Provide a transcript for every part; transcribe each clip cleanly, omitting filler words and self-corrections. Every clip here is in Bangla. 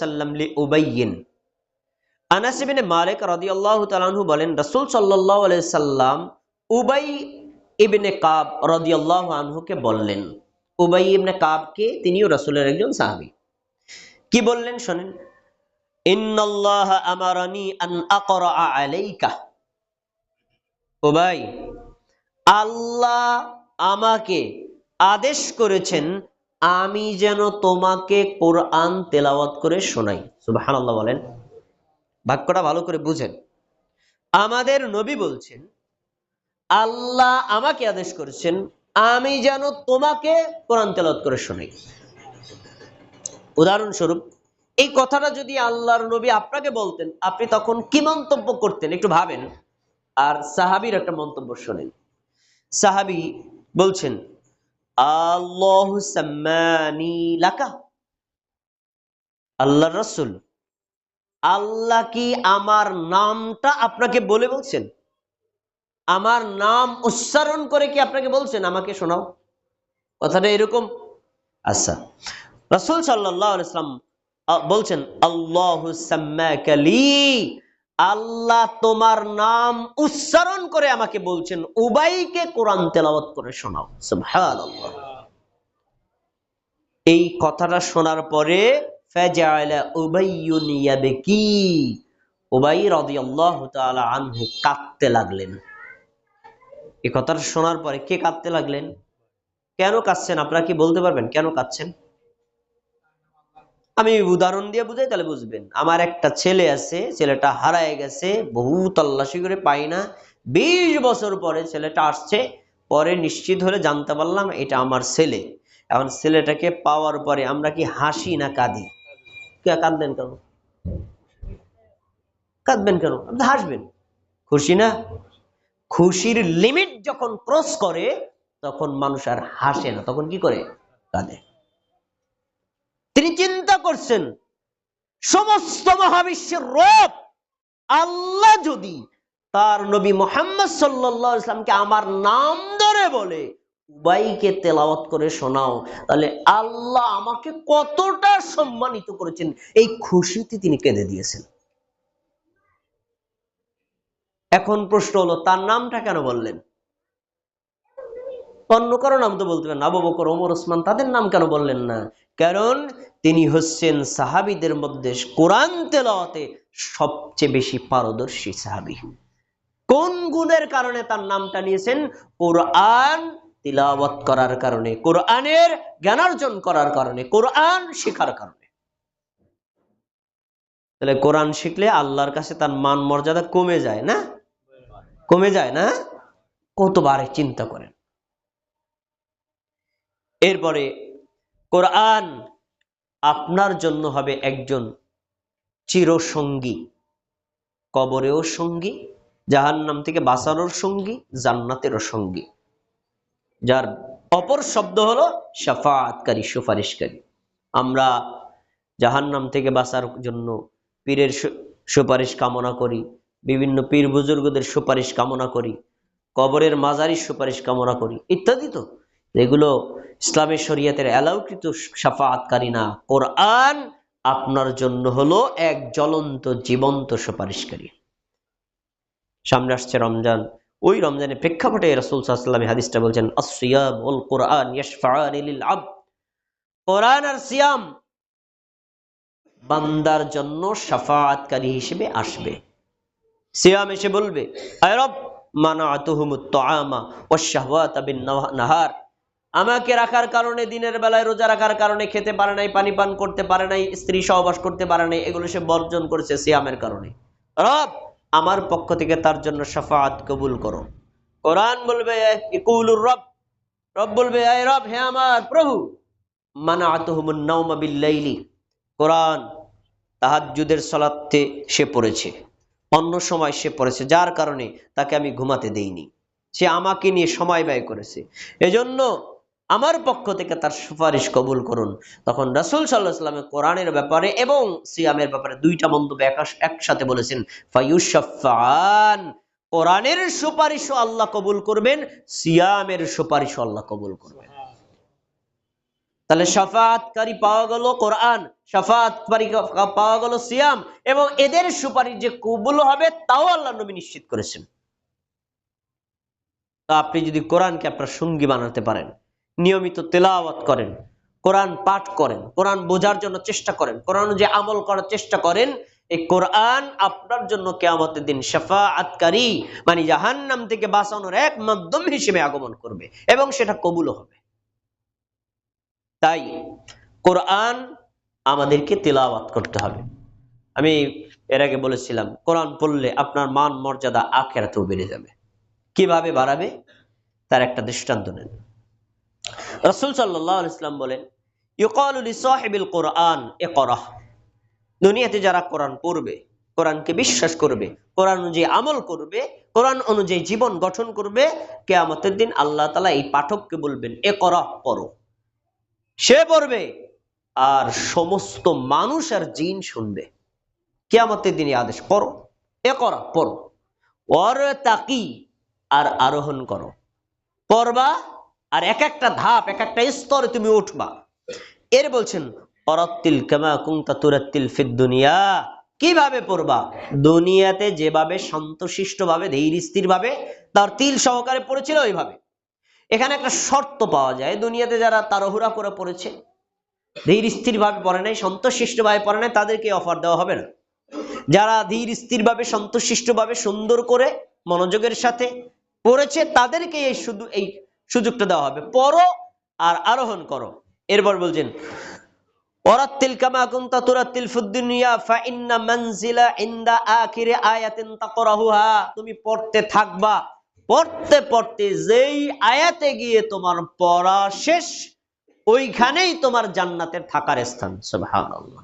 সাল্লাম লিউবাইয়িন। আনাস ইবনে মালিক রাদিয়াল্লাহু তাআলা আনহু বলেন, রাসূল সাল্লাল্লাহু আলাইহি সাল্লাম উবাই ইবনে কাব রাদিয়াল্লাহু আনহুকে বললেন। উবাই ইবনে কাব কে? তিনিও রাসূলের একজন সাহাবী। কি বললেন শুনেন। ইন্নাল্লাহা আমারানি আন আকরা আলাইকা। উবাই, আল্লাহ আমাকে আদেশ করেছেন আমি যেন তোমাকে কোরআন তেলাওয়াত করে শোনাই। সুবহানাল্লাহ বলেন। বাক্যটা ভালো করে বুঝেন। আমাদের নবী বলছেন আল্লাহ আমাকে আদেশ করেছেন আমি যেন তোমাকে কোরআন তেলাওয়াত করে শোনাই। উদাহরণস্বরূপ এই কথাটা যদি আল্লাহর নবী আপনাকে বলতেন, আপনি তখন কি মন্তব্য করতেন একটু ভাবেন। আর সাহাবীর একটা মন্তব্য শোনেন। সাহাবী বলছেন, আল্লাহু সাম্মানি লাকা। আল্লাহর রাসূল, আল্লাহ কি আমার নামটা আপনাকে বলে বলছেন? আমার নাম উচ্চারণ করে কি আপনাকে বলছেন আমাকে শোনাও? কথাটা এরকম। আচ্ছা, রাসূল সাল্লাল্লাহু আলাইহি ওয়াসাল্লাম বলছেন আল্লাহু সাম্মাকা লি, আল্লাহ তোমার নাম উচ্চারণ করে আমাকে বলছেন উবাইকে কোরআন তেলাওয়াত করে শোনাও। সুবহানাল্লাহ। এই কথাটা শোনার পরে ফাজাআলা উবাইয়ুন ইয়াবকি, উবাই রাদিয়াল্লাহু তাআলা আনহু কাঁদতে লাগলেন। এই কথাটা শোনার পরে কে কাঁদতে লাগলেন? কেন কাঁদছেন আপনারা কি বলতে পারবেন কেন কাঁদছেন? আমি উদাহরণ দিয়ে বুঝাই তাহলে বুঝবেন। আমার একটা ছেলে আছে, ছেলেটা হারায় গেছে, বহু তল্লাশি করে পাই না। 20 বছর পরে ছেলেটা আসছে, পরে নিশ্চিত হলে জানতে পারলাম এটা আমার ছেলে। এখন ছেলেটাকে পাওয়ার পরে আমরা কি হাসি না কাঁদি? কাঁদবেন কেন? কাঁদবেন কেন? আপনি হাসবেন। খুশি না? খুশির লিমিট যখন ক্রস করে তখন মানুষ আর হাসে না, তখন কি করে? কাঁদে। তিনি চিন্তা করছেন সমস্ত মহাবিশ্বের রব আল্লাহ যদি তার নবী মুহাম্মদ সাল্লাল্লাহু আলাইহি ওয়াসাল্লামকে আমার নাম ধরে বলে উবাইকে তেলাওয়াত করে শোনাও, তাহলে আল্লাহ আমাকে কতটা সম্মানিত করেছেন, এই খুশিতে তিনি কেঁদে দিয়েছেন। এখন প্রশ্ন হলো তার নামটা কেন বললেন? অন্য কারো নাম তো বলতে পারেন, আবু বকর, ওমর, ওসমান, তাদের নাম কেন বললেন না? কারণ তিনি হচ্ছেন সাহাবীদের মধ্যে কোরআন তেলাওয়াতে সবচেয়ে বেশি পারদর্শী সাহাবী। কোন গুণের কারণে তার নামটা নিয়েছেন? কোরআন তিলাওয়াত করার কারণে, কোরআনের জ্ঞানার্জন করার কারণে, কোরআন শেখার কারণে। তাহলে কোরআন শিখলে আল্লাহর কাছে তার মান মর্যাদা কমে যায় না? কমে যায় না? কতবার চিন্তা করেন। এরপরে কোরআন আপনার জন্য হবে একজন চিরসঙ্গী, কবরেও সঙ্গী, জাহান্নাম থেকে বাঁচানোর সঙ্গী, জান্নাতেরও সঙ্গী, যার অপর শব্দ হলো শাফাআতকারী, সুপারিশকারী। আমরা জাহান্নাম থেকে বাঁচার জন্য পীরের সুপারিশ কামনা করি, বিভিন্ন পীর বুজুর্গদের সুপারিশ কামনা করি, কবরের মাজারির সুপারিশ কামনা করি ইত্যাদি। তো এগুলো ইসলামের শরীয়তের এলাওকৃত শাফাআতকারী না। কোরআন আপনার জন্য হলো এক জ্বলন্ত জীবন্ত সুপারিশকারী। সামনে আসছে রমজান, ওই রমজানের প্রেক্ষাপটে রাসূল সাল্লাল্লাহু আলাইহি ওয়াসাল্লাম হাদিসটা বলছেন আস-সিয়াম ওয়াল কুরআন ইয়াশফাআনি লিল আবদ। কোরআন আর সিয়াম বান্দার জন্য শাফাআতকারী হিসেবে আসবে। সিয়াম এসে বলবে, আয় রব মানাতুহুমুত তুআমা ওয়াশ শাহওয়াতা বিন নাহার, আমাকে রাখার কারণে, দিনের বেলায় রোজা রাখার কারণে খেতে পারে নাই, পানি পান করতে পারে নাই, স্ত্রী সহবাস করতে পারে নাই, এগুলো সে বর্জন করেছে সিয়ামের কারণে। রব আমার পক্ষ থেকে তার জন্য শাফাআত কবুল করো। কোরআন বলবে ইকুলুর রব, রব বলবে আয় রব, হে আমার প্রভু, মানাতুহুমুন নাওমা বিল লাইলি, কোরআন তাহাজ্জুদের সালাতে সে পড়েছে, অন্য সময় সে পড়েছে, যার কারণে তাকে আমি ঘুমাতে দেইনি, সে আমাকে নিয়ে সময় ব্যয় করেছে, এজন্য আমার পক্ষ থেকে তার সুপারিশ কবুল করুন। তখন রাসূল সাল্লাল্লাহু আলাইহি ওয়াসাল্লাম কোরআনের ব্যাপারে এবং সিয়ামের ব্যাপারে দুইটা মন্তব্য একসাথে বলেছেন, ফায়ুশাফাআন, কোরআনের সুপারিশও আল্লাহ কবুল করবেন, সিয়ামের সুপারিশও আল্লাহ কবুল করবেন। তাহলে শাফাআতকারী পাওয়া গেল কোরআন, শাফাআতকারী পাওয়া গেল সিয়াম, এবং এদের সুপারিশ যে কবুল হবে তাও আল্লাহ নবী নিশ্চিত করেছেন। তো আপনি যদি কোরআনকে আপনার সঙ্গী বানাতে পারেন, নিয়মিত তেলাওয়াত করেন, কোরআন পাঠ করেন, কোরআন বোঝার জন্য চেষ্টা করেন, কোরআন অনুযায়ী আমল করার চেষ্টা করেন, এই কোরআন আপনার জন্য কিয়ামতের দিন শাফাআতকারী মানে জাহান্নাম থেকে বাঁচানোর এক মাধ্যম হিসেবে আগমন করবে এবং সেটা কবুল হবে। তাই কোরআন আমাদেরকে তেলাওয়াত করতে হবে। আমি এর আগে বলেছিলাম কোরআন পড়লে আপনার মান মর্যাদা আখিরাতেও বেড়ে যাবে। কিভাবে বাড়াবে তার একটা দৃষ্টান্ত নেন। রাসূল সাল্লাল্লাহু আলাইহি ওয়াসাল্লাম বলেন, ইউকালু লিসাহিবিল কোরআন ইকরা। দুনিয়াতে যারা কোরআন পড়বে, কোরআনকে বিশ্বাস করবে, কোরআন অনুযায়ী আমল করবে, কোরআন অনুযায়ী জীবন গঠন করবে, কিয়ামতের দিন আল্লাহ তাআলা এই পাঠককে বলবেন ইকরা, পড়ো। সে পড়বে আর সমস্ত মানুষ আর জিন শুনবে। কিয়ামতের দিন এই আদেশ, পড়ো, ইকরা, পড়ো। ওয়ারতাকি, আর আরোহণ করো, পড়বা আর এক একটা ধাপ, এক একটা স্তরে তুমি উঠবা। এর বলছেন অরাত্তিল কামা কুনতা তুরাত্তিল ফিদ দুনিয়া। কিভাবে পড়বা? দুনিয়াতে যেভাবে শান্তশিষ্ট ভাবে ধীর স্থির ভাবে তার তিল সহকারে পড়েছিল ওইভাবে। এখানে একটা শর্ত পাওয়া যায়, দুনিয়াতে যারা তাড়াহুড়া করে পড়েছে, ধীর স্থির ভাবে পড়ে নাই, শান্তশিষ্ট ভাবে পড়ে নাই, তাদেরকে অফার দেওয়া হবে না। যারা ধীর স্থির ভাবে শান্তশিষ্ট ভাবে সুন্দর করে মনোযোগের সাথে পড়েছে তাদেরকে এই সুযোগটা দেওয়া হবে, পড়ো আর আরোহণ করো। এরপর বলছেন ওয়ারাত্তিল কামা কুনতা তুরাত্তিল ফিদ দুনিয়া ফাইন্না মানজিলা ইনদা আখিরি আয়াতিন তাকরাহুহা। তুমি পড়তে থাকবা, পড়তে পড়তে যেই আয়াতে গিয়ে তোমার পড়া শেষ ওইখানেই তোমার জান্নাতের থাকার স্থান। সুবহানাল্লাহ।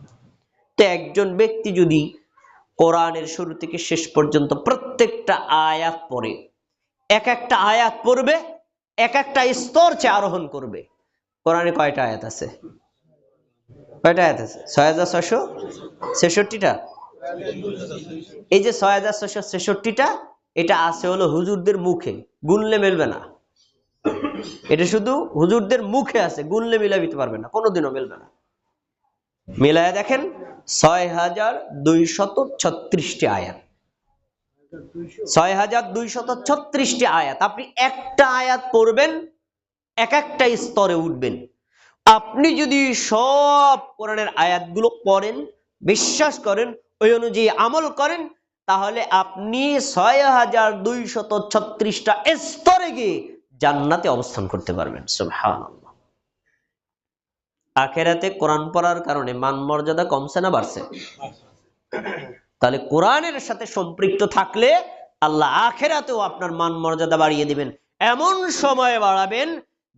তো একজন ব্যক্তি যদি কোরআনের শুরু থেকে শেষ পর্যন্ত প্রত্যেকটা আয়াত পড়ে, এক একটা আয়াত পড়বে, এক একটা স্তর চেয়ে আরোহণ করবে। কোরআনে কয়টা আয়াত আছে? কয়টা আয়াত আছে? 6666টা। এই যে 6666টা, এটা আছে হলো হুজুরদের মুখে, গুনলে মিলবে না। এটা শুধু হুজুরদের মুখে আছে, গুনলে মিলাইতে পারবে না, কোনোদিনও মিলবে না। মিলায়া দেখেন 6236টি আয়াত, 6236টি আয়াত। আপনি একটা আয়াত পড়বেন, এক একটা স্তরে উঠবেন। আপনি যদি সব কোরআনের আয়াতগুলো পড়েন, বিশ্বাস করেন, ওই অনুযায়ী আমল করেন, তাহলে আপনি 6236টা স্তরে গিয়ে জান্নাতে অবস্থান করতে পারবেন। সুবহানাল্লাহ। আখিরাতে কোরআন পড়ার কারণে মান মর্যাদা কমছে না বাড়ছে? তাহলে কোরআনের সাথে সম্পৃক্ত থাকলে আল্লাহ আখিরাতেও আপনার মান মর্যাদা বাড়িয়ে দিবেন। এমন সময় বাড়াবেন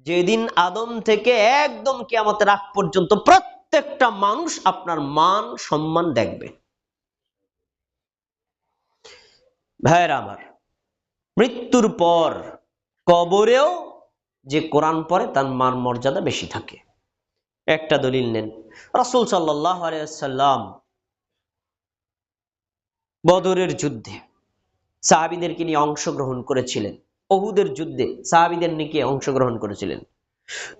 যেদিন আদম থেকে একদম কিয়ামতের আগ পর্যন্ত প্রত্যেকটা মানুষ আপনার মান সম্মান দেখবে। ভাইরা আমার, মৃত্যুর পর কবরেও যে কোরআন পড়ে তার মান মর্যাদা বেশি থাকে। একটা দলিল নেন। রাসূল সাল্লাল্লাহু আলাইহি ওয়াসাল্লাম বদরের যুদ্ধে সাহাবীদেরকে নিয়ে অংশগ্রহণ করেছিলেন। উহুদের যুদ্ধে সাহাবীদের নিয়ে অংশগ্রহণ করেছিলেন।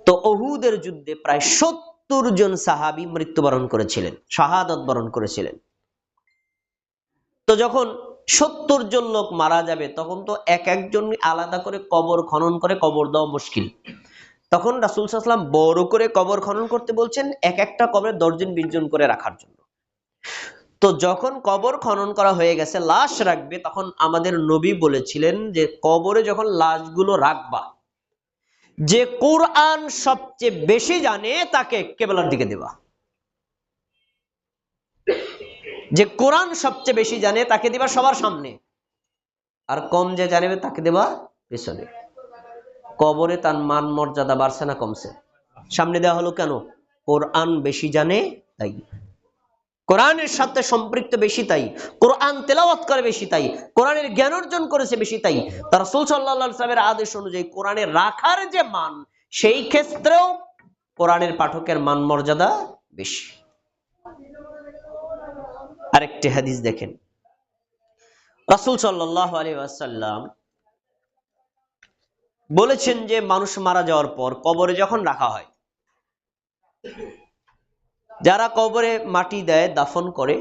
তো উহুদের যুদ্ধে প্রায় 70 জন সাহাবী মৃত্যুবরণ করেছিলেন, শাহাদাত বরণ করেছিলেন। তো যখন 70 জন লোক মারা যাবে, তখন তো এক একজন আলাদা করে কবর খনন করে কবর দেওয়া মুশকিল। তখন রাসূল সাল্লাল্লাহু আলাইহি ওয়াসাল্লাম বড় করে কবর খনন করতে বলছেন, এক একটা কবরে 10 জন 20 জন করে রাখার জন্য। তো যখন কবর খনন করা হয়ে গেছে, লাশ রাখবে, তখন আমাদের নবী বলেছিলেন যে কবরে যখন লাশগুলো রাখবা, যে কোরআন সবচেয়ে বেশি জানে তাকে কিবলার দিকে দেবা। যে কোরআন সবচেয়ে বেশি জানে তাকে দিবা সবার সামনে, আর কম যে জানবে তাকে দেবা পেছনে। কবরে তার মান মর্যাদা বাড়ছে না কমছে? সামনে দেওয়া হলো কেন? কোরআন বেশি জানে তাই, কোরআনের সাথে সম্পৃক্ত বেশি তাই, কোরআন তেলাওয়াত করে বেশি তাই, কোরআনের জ্ঞান অর্জন করেছে বেশি তাই। তার রাসূল সাল্লাল্লাহু আলাইহি ওয়াসাল্লামের আদেশ অনুযায়ী কোরআনে রাখার যে মান, সেই ক্ষেত্রেও কোরআনের পাঠকের মান মর্যাদা বেশি। আরেকটি হাদিস দেখেন। রাসূল সাল্লাল্লাহু আলাইহি ওয়াসাল্লাম বলেছেন যে মানুষ মারা যাওয়ার পর কবরে যখন রাখা হয়, যারা কবরে মাটি দেয়, দাফন করে,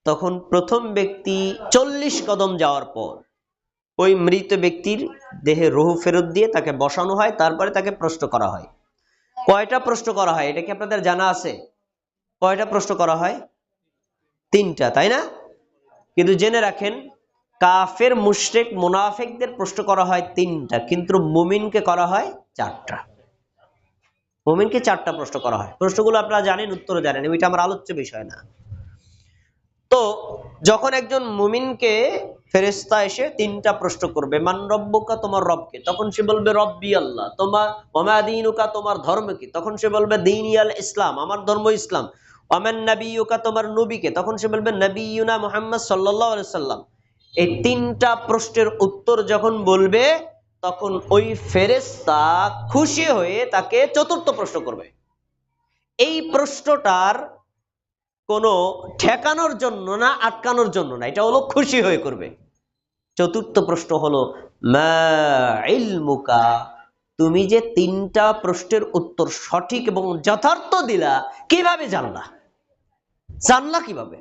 তখন প্রথম ব্যক্তি 40 কদম যাওয়ার পর ওই মৃত ব্যক্তির দেহে রূহ ফেরত দিয়ে তাকে বসানো হয়, তারপরে তাকে প্রশ্ন করা হয়। কয়টা প্রশ্ন করা হয় এটা কি আপনাদের জানা আছে? কয়টা প্রশ্ন করা হয়? 3টা, তাই না? কিন্তু জেনে রাখেন, কাফের, মুশরিক, মুনাফিকদের প্রশ্ন করা হয় 3টা, কিন্তু মুমিনকে করা হয় 4টা। মুমিনকে 4টা প্রশ্ন করা হয়। প্রশ্নগুলো আপনারা জানেন, উত্তর জানেন, এটা আমার আলোচ্য বিষয় না। তো যখন একজন মুমিনকে ফেরেশতা এসে 3টা প্রশ্ন করবে, মান রব্বুকা, তোমার রবকে, তখন সে বলবে রব্বি আল্লাহ। তোমার ওমা দীনুকা, তোমার ধর্ম কি? তখন সে বলবে দীনিয়াল ইসলাম, আমার ধর্ম ইসলাম। ওমান নবিয়ুকা, তোমার নবীকে? তখন সে বলবে নবিয়ুনা মুহাম্মদ সাল্লাল্লাহু আলাইহি সাল্লাম। এই 3টা প্রশ্নের উত্তর যখন বলবে, তখন ওই ফেরেশতা খুশি হয়ে তাকে 4র্থ প্রশ্ন করবে। এই প্রশ্নটার কোনো ঠেকানোর জন্য না, আটকানোর জন্য না, এটা হলো খুশি হয়ে করবে। 4র্থ প্রশ্ন হলো মা ইলমুকা, তুমি যে 3টা প্রশ্নের উত্তর সঠিক এবং যথার্থ দিলা, কিভাবে জানলা? জানলা কিভাবে?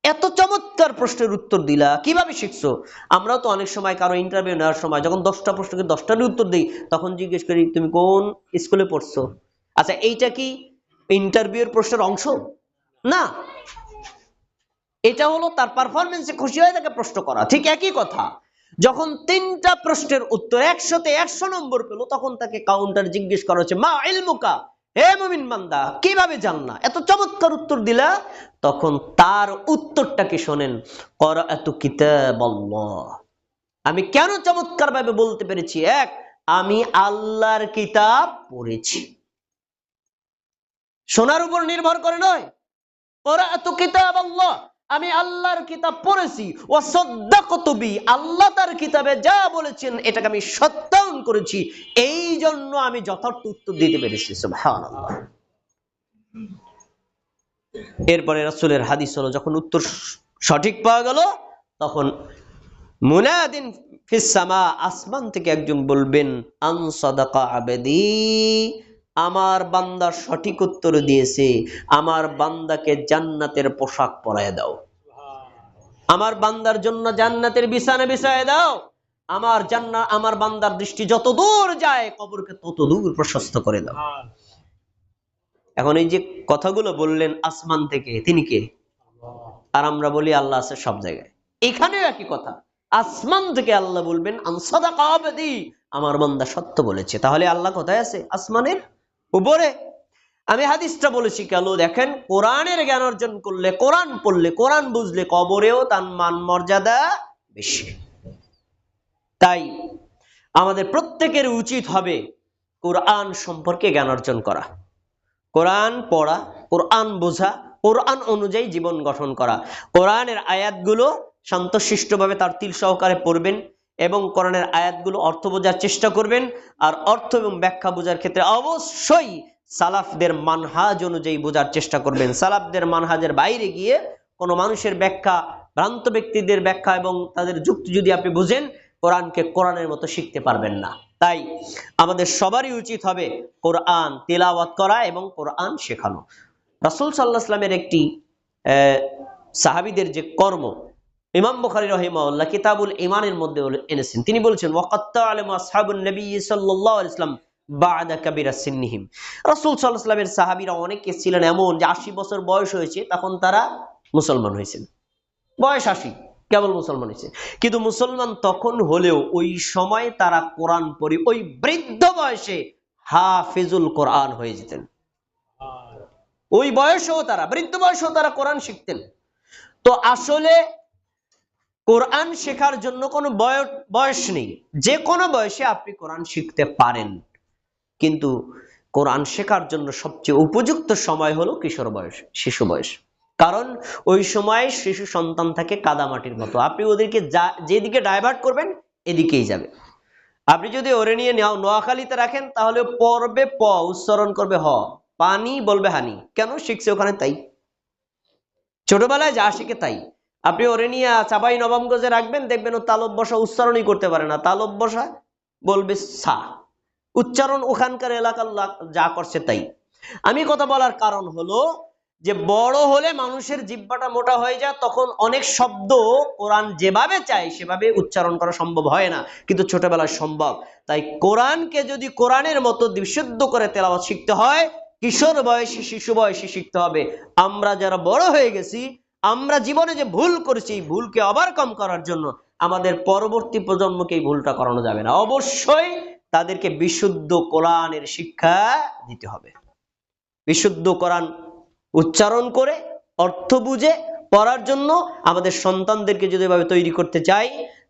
এত চমৎকার প্রশ্নের উত্তর দিলা, কিভাবে শিখছো? আমরাও তো অনেক সময় কারো ইন্টারভিউ নেওয়ার সময় যখন 10টা প্রশ্নকে 10টারই উত্তর দিই, তখন জিজ্ঞেস করি তুমি কোন স্কুলে পড়ছো। আচ্ছা, এইটা কি ইন্টারভিউর প্রশ্নের অংশ? না, এটা হলো তার পারফরমেন্সে খুশি হয়ে তাকে প্রশ্ন করা। ঠিক একই কথা, যখন 3টা প্রশ্নের উত্তর 100তে 100 নম্বর পেল, তখন তাকে কাউন্টার জিজ্ঞেস করা হচ্ছে মা ইলমুকা, হে মুমিন বান্দা, কিভাবে জানলা, এত চমৎকার উত্তর দিলা? তখন তার উত্তরটাকে শোনেন, ক্বরাআতু কিতাবাল্লাহ। আমি কেন চমৎকার ভাবে বলতে পেরেছি? আমি আল্লাহর কিতাব পড়েছি। শোনার উপর নির্ভর করে নয়, ক্বরাআতু কিতাবাল্লাহ, আমি আল্লাহর কিতাব পড়েছি। ওয়া সাদ্দাকতু বি, আল্লাহ তার কিতাবে যা বলেছেন এটাকে আমি সত্যায়ন করেছি, এই জন্য আমি যথার্থ উত্তর দিতে পেরেছি। সুবহানাল্লাহ। এরপরে রাসূলের হাদিস হলো, যখন উত্তর সঠিক পাওয়া গেল, তখন মুনাদিন ফিস সামা, আসমান থেকে একজন বলবেন আন সাদাকা আবদি, আমার বান্দা সঠিক উত্তর দিয়েছে, আমার বান্দাকে জান্নাতের পোশাক পরায় দাও, আমার বান্দার জন্য জান্নাতের বিছানা বিছায় দাও, আমার বান্দার দৃষ্টি যত দূর যায় কবরকে তত দূর প্রশস্ত করে দাও। এখন এই যে কথাগুলো বললেন আসমান থেকে, তিনি কে? আর আমরা বলি আল্লাহ আছে সব জায়গায়। এখানেও একই কথা, আসমান থেকে আল্লাহ বলবেন আন সাদাকা আবদি, আমার বান্দা সত্য বলেছে। তাহলে আল্লাহ কোথায় আছে? আসমানের উপরে। আমি হাদিসটা বলেছি কেন? দেখেন, কোরআনের জ্ঞান অর্জন করলে, কোরআন পড়লে, কোরআন বুঝলে, কবরেও তার মান মর্যাদা বেশি। তাই আমাদের প্রত্যেকের উচিত হবে কোরআন সম্পর্কে জ্ঞান অর্জন করা, কোরআন পড়া, কোরআন বোঝা, কোরআন অনুযায়ী জীবন গঠন করা। কোরআনের আয়াতগুলো শান্তশিষ্টভাবে তার তিল সহকারে পড়বেন এবং কোরআনের আয়াতগুলো অর্থ বোঝার চেষ্টা করবেন। আর অর্থ এবং ব্যাখ্যা বোঝার ক্ষেত্রে অবশ্যই সালাফদের মানহাজ অনুযায়ী বোঝার চেষ্টা করবেন। সালাফদের মানহাজের বাইরে গিয়ে কোনো মানুষের ব্যাখ্যা, ভ্রান্ত ব্যক্তিদের ব্যাখ্যা এবং তাদের যুক্তি যদি আপনি বুঝেন, কোরআনকে কোরআনের মতো শিখতে পারবেন না। তাই আমাদের সবারই উচিত হবে কোরআন তিলাওয়াত করা এবং কোরআন শেখানো। রাসূল সাল্লাল্লাহু আলাইহি ওয়াসাল্লামের একটি সাহাবীদের যে কর্ম, ইমাম বুখারী রাহিমাহুল্লাহ কিতাবুল ঈমানের মধ্যে এনেছেন। তিনি বলেছেন ওয়াকাত্তা আলামা আসহাবুন নবী সাল্লাল্লাহু আলাইহি ওয়াসাল্লাম বা'দা কাবিরা সিন্নিহিম। রাসূল সাল্লাল্লাহু আলাইহি ওয়াসাল্লামের সাহাবীরা অনেকে ছিলেন এমন যে 80 বছর বয়স হয়েছে, তখন তারা মুসলমান হয়েছেন। বয়স 80, কেবল মুসলমান হয়েছে। কিন্তু মুসলমান তখন হলেও ওই সময় তারা কোরআন পড়ে ওই বৃদ্ধ বয়সে হাফিজুল কোরআন হয়ে যেতেন। ওই বয়সেও তারা, বৃদ্ধ বয়সেও তারা কোরআন শিখতেন। তো আসলে কোরআন শেখার জন্য কোনো বয়স নেই, যে কোনো বয়সে আপনি কোরআন শিখতে পারেন। কিন্তু কোরআন শেখার জন্য সবচেয়ে উপযুক্ত সময় হলো কিশোর বয়স, শিশু বয়স। কারণ ওই সময় শিশু সন্তান থাকে কাদামাটির মতো, আপনি ওদেরকে যেদিকে ডাইভার্ট করবেন এদিকেই যাবে। আপনি যদি ওরে নিয়ে নোয়াখালীতে রাখেন, তাহলে পড়বে প, উচ্চারণ করবে হ, পানি বলবে হানি। কেন? শিখছে ওখানে তাই, ছোটবেলায় যা শিখে তাই। আপনি ওরে নিয়ে চাপাই নবাবগঞ্জে রাখবেন, দেখবেন ও তালব বসা উচ্চারণই করতে পারে না, তালব বসা বলবে সা, উচ্চারণ ওখানকার এলাকার যা করছে তাই। আমি কথা বলার কারণ হলো যে বড় হলে মানুষের জিহ্বাটা মোটা হয়ে যায়, তখন অনেক শব্দ কোরআন যেভাবে চায় সেভাবে উচ্চারণ করা সম্ভব হয় না, কিন্তু ছোটবেলায় সম্ভব। তাই কোরআনকে যদি কোরআনের মতো বিশুদ্ধ করে তেলাওয়াত শিখতে হয়, কিশোর বয়সী শিশু বয়সী শিখতে হবে। আমরা যারা বড় হয়ে গেছি, আমরা জীবনে যে ভুল করেছি, এই ভুলকে ওভারকাম করার জন্য আমাদের পরবর্তী প্রজন্মকে এই ভুলটা করানো যাবে না। অবশ্যই তাদেরকে বিশুদ্ধ কোরআনের শিক্ষা দিতে হবে। বিশুদ্ধ কোরআন উচ্চারণ করে অর্থ বুঝে পড়ার জন্য আমাদের সন্তানদেরকে যদি এভাবে তৈরি করতে চাই,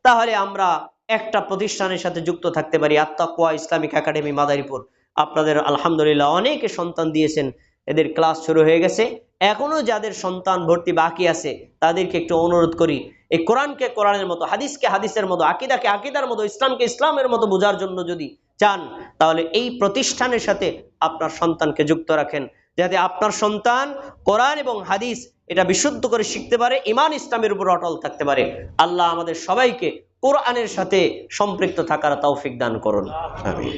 তাহলে আমরা একটা প্রতিষ্ঠানের সাথে যুক্ত থাকতে পারি, আত-তাকওয়া ইসলামিক একাডেমি মাদারীপুর। আপনাদের আলহামদুলিল্লাহ অনেকে সন্তান দিয়েছেন, এদের ক্লাস শুরু হয়ে গেছে। এখনো যাদের সন্তান ভর্তি বাকি আছে তাদেরকে একটু অনুরোধ করি, এই কোরআনকে কোরআনের মতো, হাদিসকে হাদিসের মতো, আকীদাকে আকীদার মতো, ইসলামকে ইসলামের মতো বোঝার জন্য যদি চান, তাহলে এই প্রতিষ্ঠানের সাথে আপনার সন্তানকে যুক্ত রাখেন, যাতে আপনার সন্তান কোরআন এবং হাদিস এটা বিশুদ্ধ করে শিখতে পারে, ঈমান ইসলামের উপর অটল থাকতে পারে। আল্লাহ আমাদের সবাইকে কোরআনের সাথে সম্পৃক্ত থাকার তৌফিক দান করুন। আমিন।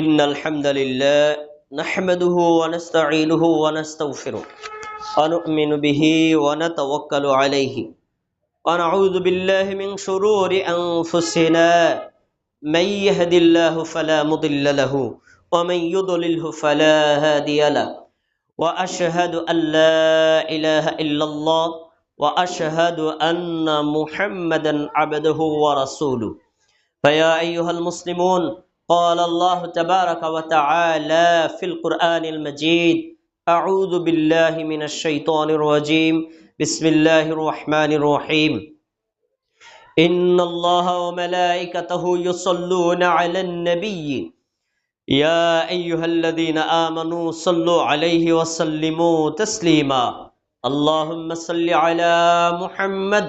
ইন্নাল হামদালিল্লাহ নাহমাদুহু ওয়া নাস্তাঈনুহু ওয়া নাস্তাগফিরুহু ওয়া নু'মিনু বিহি ওয়া নাতাওয়াক্কালু আলাইহি ওয়া নাউযু বিল্লাহি মিন শুরুরি আনফুসিনা من يهد الله فلا مضل له ومن يضلله فلا هادي له وأشهد أن لا إله إلا الله وأشهد أن محمدا عبده ورسوله فيا أيها المسلمون قال الله تبارك وتعالى في القرآن المجيد أعوذ بالله من الشيطان الرجيم بسم الله الرحمن الرحيم إن الله وملائكته يصلون على النبي يا أيها الذين آمنوا صلوا عليه وسلموا تسليما اللهم صل على محمد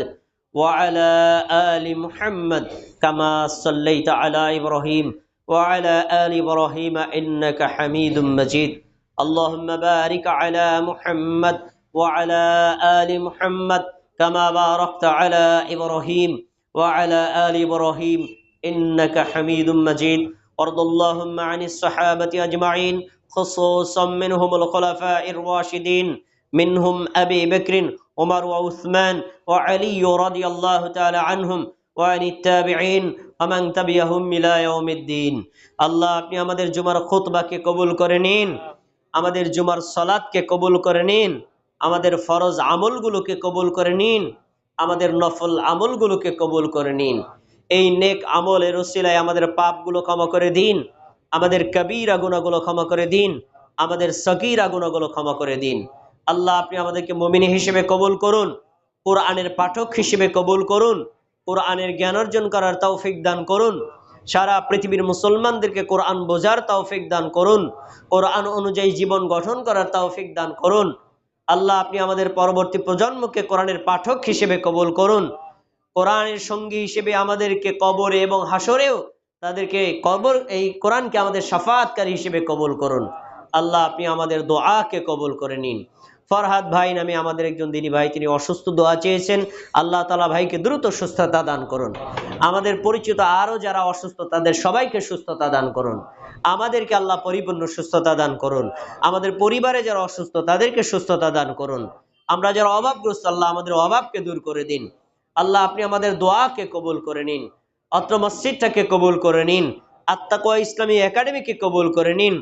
وعلى آل محمد كما صليت على إبراهيم وعلى آل إبراهيم إنك حميد مجيد اللهم بارك على محمد وعلى آل محمد كما باركت على إبراهيم وعلى آل إبراهيم إنك حميد مجيد وارض اللهم عن الصحابة أجمعين خصوصا منهم الخلفاء الراشدين منهم أبي بكر عمر وعثمان وعلي رضي الله تعالى عنهم وعن التابعين ومن تبعهم إلى يوم الدين আল্লাহ আপনি আমাদের জুমার খুতবাকে কবুল করে নিন, আমাদের জুমার সালাতকে কবুল করে নিন, আমাদের ফরজ আমলগুলোকে কবুল করে নিন, আমাদের নফল আমলগুলোকে কবুল করে নিন। এই নেক আমলের ওসিলায় আমাদের পাপগুলো ক্ষমা করে দিন, আমাদের কবিরা গুনাহগুলো ক্ষমা করে দিন, আমাদের সগীরা গুনাহগুলো ক্ষমা করে দিন। আল্লাহ আপনি আমাদেরকে মুমিন হিসেবে কবুল করুন, কোরআনের পাঠক হিসেবে কবুল করুন, কোরআনের জ্ঞান অর্জন করার তৌফিক দান করুন, সারা পৃথিবীর মুসলমানদেরকে কোরআন বোঝার তৌফিক দান করুন, কোরআন অনুযায়ী জীবন গঠন করার তৌফিক দান করুন। আল্লাহ আপনি আমাদের পরবর্তী প্রজন্মকে কোরআনের পাঠক হিসেবে কবুল করুন, কোরআনের সঙ্গী হিসেবে আমাদেরকে কবরে এবং হাসরেও তাদেরকে এই কোরআনকে আমাদের শাফাআতকারী হিসেবে কবুল করুন। আল্লাহ আপনি আমাদের দোয়াকে কবুল করে নিন। ফরহাদ ভাই নামে আমাদের একজন দিনী ভাই, তিনি অসুস্থ, দোয়া চেয়েছেন। আল্লাহ তাআলা ভাইকে দ্রুত সুস্থতা দান করুন। আমাদের পরিচিত আরো যারা অসুস্থ তাদের সবাইকে সুস্থতা দান করুন। আমাদেরকে আল্লাহ পরিপূর্ণ সুস্থতা দান করুন। আমাদের পরিবারে যারা অসুস্থ তাদেরকে সুস্থতা দান করুন। আমরা যারা অভাবগ্রস্ত, আল্লাহ আমাদের অভাবকে দূর করে দিন। আল্লাহ আপনি আমাদের দোয়াকে কবুল করে নিন, অত্র মসজিদটাকে কবুল করে নিন, আত-তাকওয়া ইসলামী একাডেমিকে কবুল করে নিন।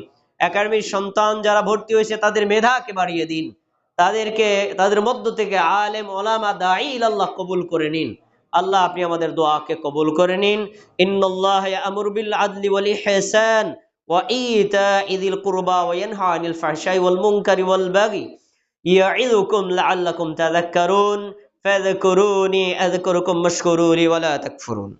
একাডেমির সন্তান যারা ভর্তি হয়েছে তাদের মেধাকে বাড়িয়ে দিন, তাদের মধ্য থেকে আলেম ওলামা দাঈ ইলাল্লাহ কবুল করে নিন। আল্লাহ আপনি আমাদের দোয়াকে কবুল করে নিন। ইন্নাল্লাহা ইয়া'মুরু বিল আদলি ওয়াল ইহসান ওয়া ইতা'i যিল কুরবা ওয়া ইয়ানহা আনিল ফাহশাই ওয়াল মুনকারি ওয়াল বাগি ইয়া'iযুকুম লা'আল্লাকুম তাযাক্কারুন ফাযকুরুনি আযকুরুকুম ওয়াশকুরু লি ওয়া লা তাকফুরুন।